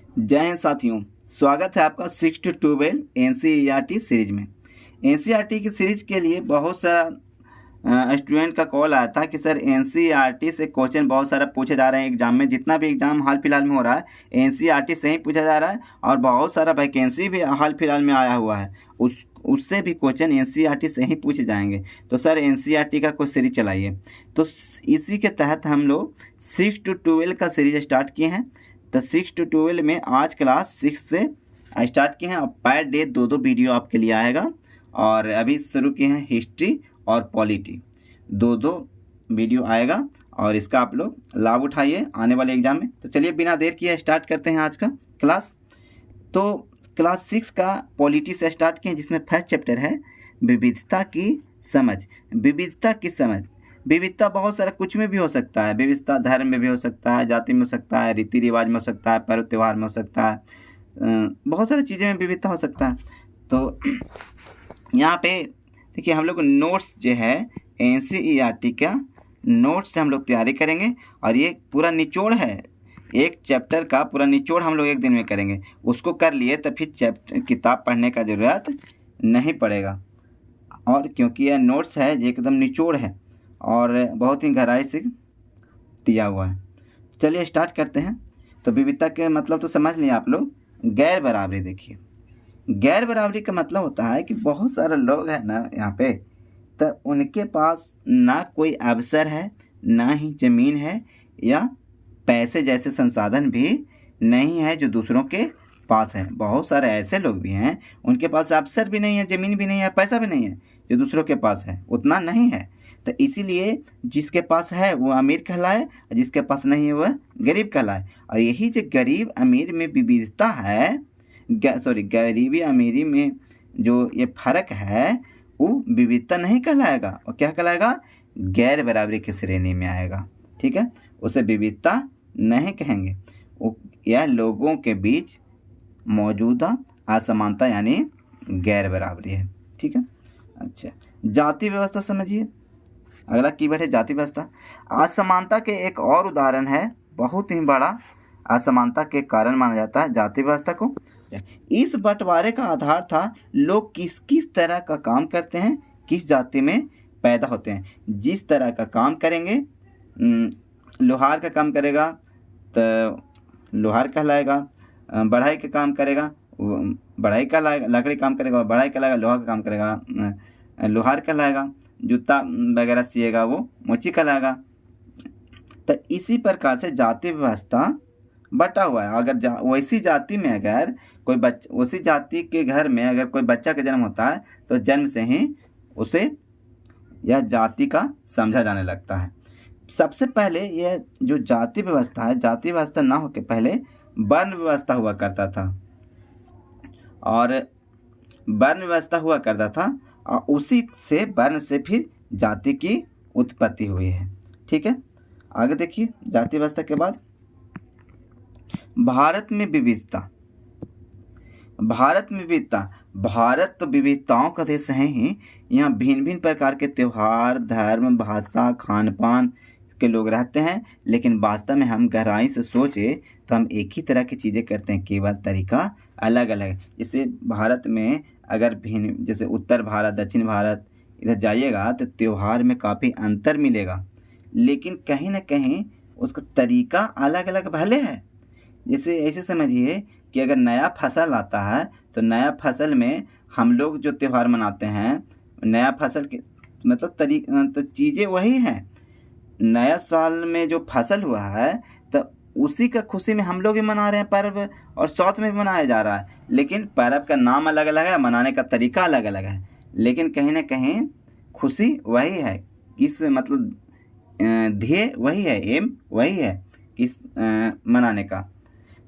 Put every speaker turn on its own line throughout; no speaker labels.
जय हिंद साथियों, स्वागत है आपका 6 to 12 एनसीईआरटी सीरीज में। एनसीईआरटी की सीरीज के लिए बहुत सारा स्टूडेंट का कॉल आया था कि सर एनसीईआरटी से क्वेश्चन बहुत सारा पूछे जा रहे हैं एग्जाम में। जितना भी एग्जाम हाल फिलहाल में हो रहा है एनसीईआरटी से ही पूछा जा रहा है और बहुत सारा वैकेंसी भी हाल फिलहाल में आया हुआ है, उससे भी क्वेश्चन एनसीईआरटी से ही पूछे जाएंगे। तो सर एनसीईआरटी का कोई सीरीज चलाइए। तो इसी के तहत हम लोग 6 to 12 का सीरीज स्टार्ट किए हैं। तो 6 to 12 में आज क्लास 6 से स्टार्ट किए हैं और पर डे दो वीडियो आपके लिए आएगा। और अभी शुरू किए हैं हिस्ट्री और पॉलिटी, दो वीडियो आएगा और इसका आप लोग लाभ उठाइए आने वाले एग्जाम में। तो चलिए बिना देर किए स्टार्ट करते हैं आज का क्लास। तो क्लास 6 का पॉलिटी से स्टार्ट किए जिसमें फर्स्ट चैप्टर है विविधता की समझ। विविधता की समझ, विविधता बहुत सारा कुछ में भी हो सकता है। विविधता धर्म में भी हो सकता है, जाति में हो सकता है, रीति रिवाज में हो सकता है, पर्व त्यौहार में हो सकता है, बहुत सारी चीज़ें में विविधता हो सकता है। तो यहाँ पे देखिए हम लोग नोट्स जो है एनसीईआरटी का नोट्स से हम लोग तैयारी करेंगे और ये पूरा निचोड़ है, एक चैप्टर का पूरा निचोड़ हम लोग एक दिन में करेंगे। उसको कर लिए तो फिर किताब पढ़ने का ज़रूरत नहीं पड़ेगा। और क्योंकि यह नोट्स है ये एकदम निचोड़ है और बहुत ही गहराई से दिया हुआ है। चलिए स्टार्ट करते हैं। तो विविधता के मतलब तो समझ लिए आप लोग। गैर बराबरी, देखिए गैर बराबरी का मतलब होता है कि बहुत सारे लोग हैं ना यहाँ पे, तो उनके पास ना कोई अवसर है, ना ही ज़मीन है या पैसे जैसे संसाधन भी नहीं है जो दूसरों के पास है। बहुत सारे ऐसे लोग भी हैं उनके पास अवसर भी नहीं है, ज़मीन भी नहीं है, पैसा भी नहीं है जो दूसरों के पास है, उतना नहीं है। तो इसीलिए जिसके पास है वो अमीर कहलाए और जिसके पास नहीं है वह गरीब कहलाए। और यही जो गरीब अमीर में विविधता है, गरीबी अमीरी में जो ये फर्क है वो विविधता नहीं कहलाएगा और क्या कहलाएगा, गैर बराबरी की श्रेणी में आएगा। ठीक है, उसे विविधता नहीं कहेंगे। वो यह लोगों के बीच मौजूदा असमानता यानी गैर बराबरी है। ठीक है, अच्छा जाति व्यवस्था समझिए। अगला कीवर्ड है जाति व्यवस्था। असमानता के एक और उदाहरण है, बहुत ही बड़ा असमानता के कारण माना जाता है जाति व्यवस्था को। इस बंटवारे का आधार था लोग किस किस तरह का काम करते हैं, किस जाति में पैदा होते हैं। जिस तरह का काम करेंगे, लोहार का काम करेगा तो लोहार कहलाएगा, बढ़ाई का काम करेगा बढ़ाई कहलाएगा, लकड़ी काम करेगा बढ़ाई कहलाएगा, लोहा का काम करेगा लोहार कहलाएगा, जूता वगैरह सिएगा वो मोची कहलाएगा। तो इसी प्रकार से जाति व्यवस्था बटा हुआ है। अगर वैसी जाति में अगर कोई उसी जाति के घर में अगर कोई बच्चा का जन्म होता है तो जन्म से ही उसे यह जाति का समझा जाने लगता है। सबसे पहले यह जो जाति व्यवस्था है, जाति व्यवस्था ना हो के पहले वर्ण व्यवस्था हुआ करता था और वर्ण व्यवस्था हुआ करता था और उसी से वर्ण से फिर जाति की उत्पत्ति हुई है। ठीक है, आगे देखिए जाति व्यवस्था के बाद भारत में विविधता। भारत में विविधता, भारत तो विविधताओं का देश है ही। यहाँ भिन्न भिन्न प्रकार के त्यौहार, धर्म, भाषा, खान पान के लोग रहते हैं, लेकिन वास्तव में हम गहराई से सोचे तो हम एक ही तरह की चीज़ें करते हैं, केवल तरीका अलग अलग है। जैसे भारत में अगर भिन्न, जैसे उत्तर भारत, दक्षिण भारत इधर जाइएगा तो त्यौहार में काफ़ी अंतर मिलेगा, लेकिन कहीं ना कहीं उसका तरीका अलग अलग भले है। जैसे ऐसे समझिए कि अगर नया फसल आता है तो नया फसल में हम लोग जो त्यौहार मनाते हैं, नया फसल के मतलब तो चीज़ें वही हैं। नया साल में जो फसल हुआ है तो उसी का खुशी में हम लोग भी मना रहे हैं पर्व, और साथ में भी मनाया जा रहा है, लेकिन पर्व का नाम अलग अलग है, मनाने का तरीका अलग अलग है, लेकिन कहीं ना कहीं खुशी वही है। किस मतलब ध्येय वही है, एम वही है किस मनाने का,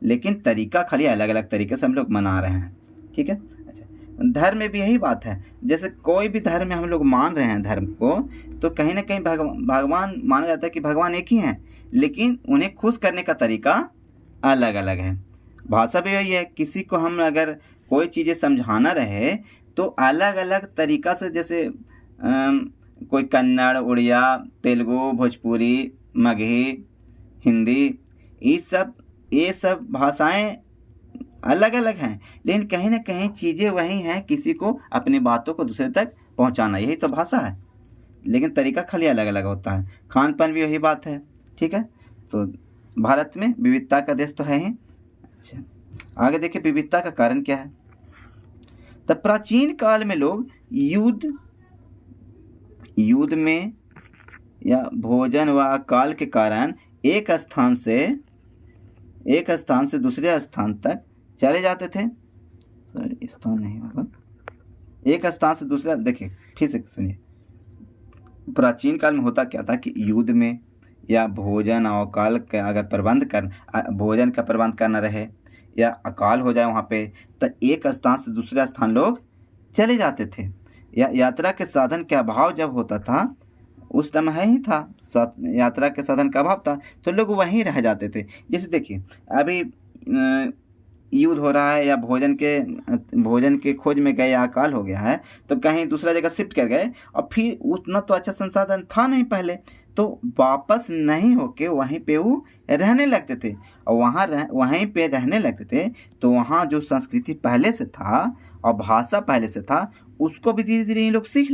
लेकिन तरीका खाली अलग अलग तरीके से हम लोग मना रहे हैं। ठीक है, अच्छा धर्म में भी यही बात है। जैसे कोई भी धर्म में हम लोग मान रहे हैं धर्म को, तो कहीं ना कहीं भगवान माना जाता है कि भगवान एक ही हैं, लेकिन उन्हें खुश करने का तरीका अलग अलग है। भाषा भी वही है, किसी को हम अगर कोई चीज़ें समझाना रहे तो अलग अलग तरीका से, जैसे कोई कन्नड़, उड़िया, तेलुगु, भोजपुरी, मगही, हिंदी, ये सब भाषाएं अलग अलग हैं, लेकिन कहीं ना कहीं चीज़ें वही हैं, किसी को अपनी बातों को दूसरे तक पहुंचाना, यही तो भाषा है, लेकिन तरीका खाली अलग अलग होता है। खान पान भी वही बात है। ठीक है, तो भारत में विविधता का देश तो है ही। अच्छा, आगे देखिए विविधता का कारण क्या है। तब प्राचीन काल में लोग युद्ध में या भोजन व अकाल के कारण एक स्थान से दूसरे स्थान तक चले जाते थे। सॉरी, स्थान नहीं होगा, एक स्थान से दूसरा। देखिए फिर से सुनिए, प्राचीन काल में होता क्या था कि युद्ध में या भोजन और अकाल का अगर भोजन का प्रबंध करना रहे या अकाल हो जाए वहाँ पे, तो एक स्थान से दूसरा स्थान लोग चले जाते थे। या यात्रा के साधन का अभाव जब होता था, उस समय ही था, यात्रा के साधन का अभाव था, तो लोग वहीं रह जाते थे। जैसे देखिए अभी युद्ध हो रहा है या भोजन के खोज में गए या अकाल हो गया है, तो कहीं दूसरा जगह शिफ्ट कर गए, और फिर उतना तो अच्छा संसाधन था नहीं पहले, तो वापस नहीं होके वहीं पे वो रहने लगते थे। और वहीं पे रहने लगते थे, तो वहाँ जो संस्कृति पहले से था और भाषा पहले से था, उसको भी धीरे धीरे ये लोग सीख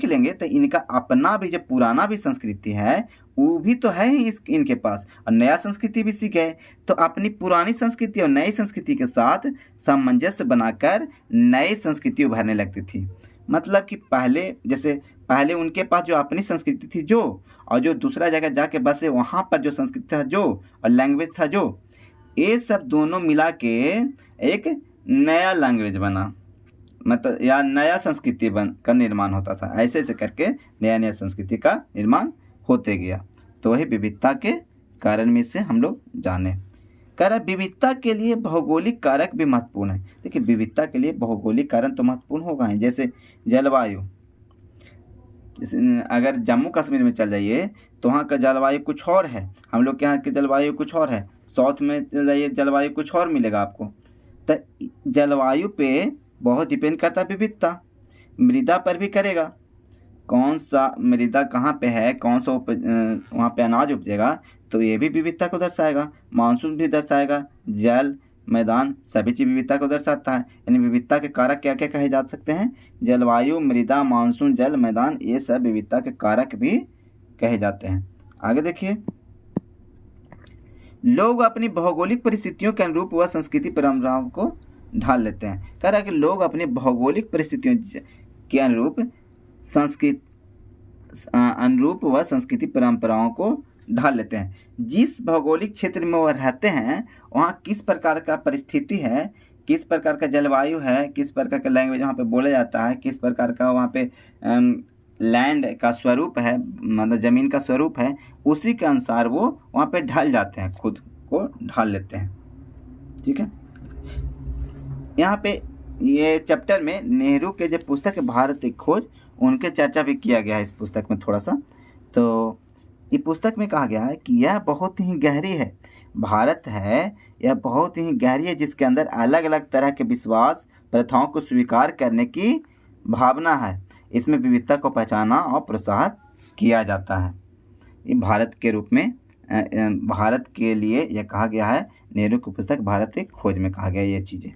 लेंगे तो इनका अपना भी जो पुराना भी संस्कृति है वो भी तो है ही इनके पास, और नया संस्कृति भी सीख गए। तो अपनी पुरानी संस्कृति और नई संस्कृति के साथ सामंजस्य बनाकर नई संस्कृति उभरने लगती थी। मतलब कि पहले उनके पास जो अपनी संस्कृति थी और जो दूसरा जगह जाके बसे वहाँ पर जो संस्कृति था और लैंग्वेज था ये सब दोनों मिला के एक नया लैंग्वेज बना, मतलब या नया संस्कृति का निर्माण होता था। ऐसे करके नया संस्कृति का निर्माण होते गया। तो वही विविधता के कारण में से हम लोग जाने। विविधता के लिए भौगोलिक कारक भी महत्वपूर्ण है। देखिए विविधता के लिए भौगोलिक कारण तो महत्वपूर्ण होगा ही, जैसे जलवायु। अगर जम्मू कश्मीर में चल जाइए तो वहाँ का जलवायु कुछ और है, हम लोग के यहाँ की जलवायु कुछ और है। साउथ में चल जाइए जलवायु कुछ और मिलेगा आपको। तो जलवायु पे बहुत डिपेंड करता है विविधता। मृदा पर भी करेगा, कौन सा मृदा कहाँ पे है, कौन सा वहाँ पे अनाज उपजेगा, तो ये भी विविधता को दर्शाएगा। मानसून भी दर्शाएगा, जल मैदान सभी चीज़ विविधता को दर्शाता है। यानी विविधता के कारक क्या क्या कहे जा सकते हैं? जलवायु, मृदा, मानसून, जल, मैदान, ये सब विविधता के कारक भी कहे जाते हैं। आगे देखिए, लोग अपनी भौगोलिक परिस्थितियों के अनुरूप व संस्कृति परंपराओं को ढाल लेते हैं। कह रहा है कि लोग अपनी भौगोलिक परिस्थितियों के अनुरूप व संस्कृति परंपराओं को ढाल लेते हैं। जिस भौगोलिक क्षेत्र में वो रहते हैं वहाँ किस प्रकार का परिस्थिति है, किस प्रकार का जलवायु है, किस प्रकार का लैंग्वेज वहाँ पे बोला जाता है, किस प्रकार का वहाँ पे लैंड का स्वरूप है, मतलब ज़मीन का स्वरूप है, उसी के अनुसार वो वहाँ पे ढल जाते हैं, खुद को ढाल लेते हैं। ठीक है, यहाँ पे ये चैप्टर में नेहरू के जो पुस्तक है भारत एक खोज, उनके चर्चा भी किया गया है इस पुस्तक में थोड़ा सा। तो ये पुस्तक में कहा गया है कि यह बहुत ही गहरी है, भारत है यह बहुत ही गहरी है, जिसके अंदर अलग अलग तरह के विश्वास प्रथाओं को स्वीकार करने की भावना है। इसमें विविधता को पहचाना और प्रोत्साहित किया जाता है। ये भारत के रूप में भारत के लिए यह कहा गया है, नेहरू की पुस्तक भारत एक खोज में कहा गया ये चीज़ें।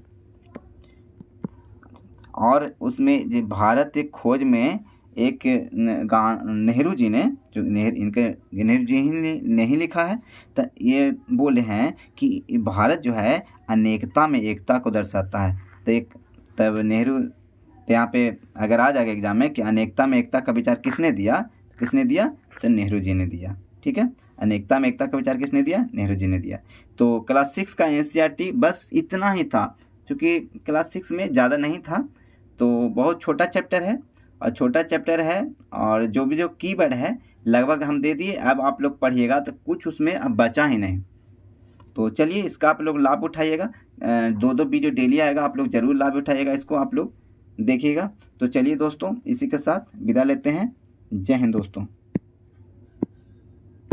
और उसमें जो भारत एक खोज में एक नेहरू जी ने नेहरू जी ने ही लिखा है, तो ये बोले हैं कि भारत जो है अनेकता में एकता को दर्शाता है। तो तब नेहरू यहाँ पे अगर आ जाएगा एग्जाम में कि अनेकता में एकता का विचार किसने दिया, तो नेहरू जी ने दिया। ठीक है, अनेकता में एकता का विचार किसने दिया? नेहरू जी ने दिया। तो क्लास 6 का NCERT बस इतना ही था, क्योंकि क्लास 6 में ज़्यादा नहीं था, तो बहुत छोटा चैप्टर है और जो कीवर्ड है लगभग हम दे दिए। अब आप लोग पढ़िएगा तो कुछ उसमें अब बचा ही नहीं। तो चलिए इसका आप लोग लाभ उठाइएगा, 2 वीडियो डेली आएगा, आप लोग ज़रूर लाभ उठाइएगा, इसको आप लोग देखिएगा। तो चलिए दोस्तों, इसी के साथ विदा लेते हैं। जय हिंद दोस्तों।